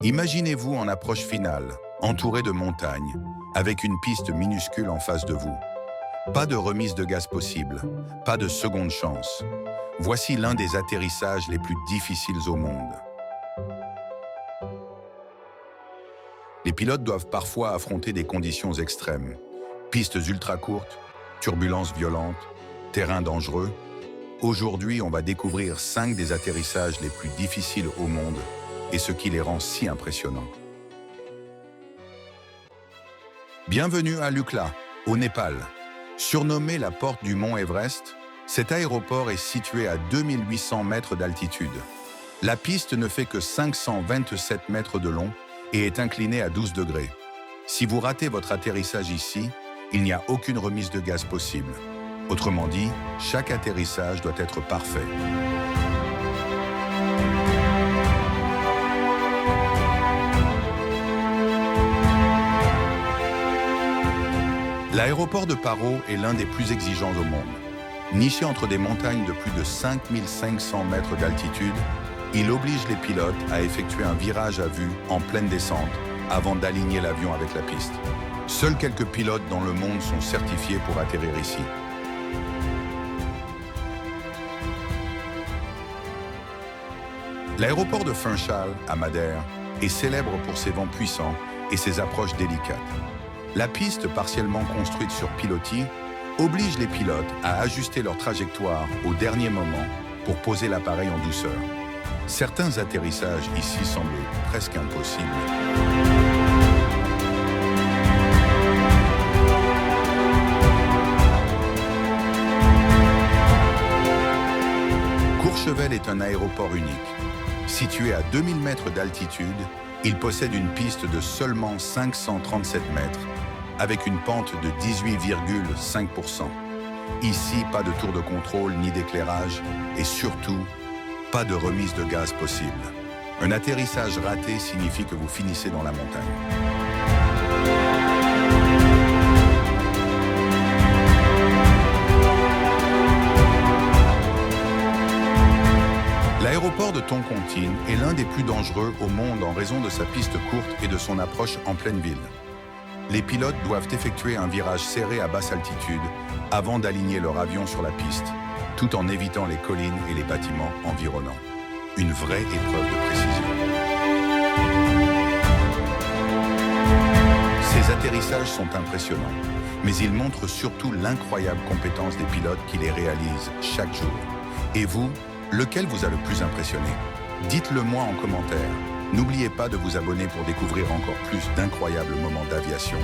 Imaginez-vous en approche finale, entouré de montagnes, avec une piste minuscule en face de vous. Pas de remise de gaz possible, pas de seconde chance. Voici l'un des atterrissages les plus difficiles au monde. Les pilotes doivent parfois affronter des conditions extrêmes. Pistes ultra courtes, turbulences violentes, terrain dangereux. Aujourd'hui, on va découvrir 5 des atterrissages les plus difficiles au monde et ce qui les rend si impressionnants. Bienvenue à Lukla, au Népal. Surnommé la porte du mont Everest, cet aéroport est situé à 2800 mètres d'altitude. La piste ne fait que 527 mètres de long et est inclinée à 12 degrés. Si vous ratez votre atterrissage ici, il n'y a aucune remise de gaz possible. Autrement dit, chaque atterrissage doit être parfait. L'aéroport de Paro est l'un des plus exigeants au monde. Niché entre des montagnes de plus de 5500 mètres d'altitude, il oblige les pilotes à effectuer un virage à vue en pleine descente avant d'aligner l'avion avec la piste. Seuls quelques pilotes dans le monde sont certifiés pour atterrir ici. L'aéroport de Funchal, à Madère, est célèbre pour ses vents puissants et ses approches délicates. La piste, partiellement construite sur pilotis, oblige les pilotes à ajuster leur trajectoire au dernier moment pour poser l'appareil en douceur. Certains atterrissages ici semblent presque impossibles. Courchevel est un aéroport unique. Situé à 2000 mètres d'altitude, il possède une piste de seulement 537 mètres, avec une pente de 18,5%. Ici, pas de tour de contrôle ni d'éclairage, et surtout, pas de remise de gaz possible. Un atterrissage raté signifie que vous finissez dans la montagne. L'aéroport de Tonkontine est l'un des plus dangereux au monde en raison de sa piste courte et de son approche en pleine ville. Les pilotes doivent effectuer un virage serré à basse altitude avant d'aligner leur avion sur la piste, tout en évitant les collines et les bâtiments environnants. Une vraie épreuve de précision. Ces atterrissages sont impressionnants, mais ils montrent surtout l'incroyable compétence des pilotes qui les réalisent chaque jour. Et vous, lequel vous a le plus impressionné? Dites-le moi en commentaire. N'oubliez pas de vous abonner pour découvrir encore plus d'incroyables moments d'aviation.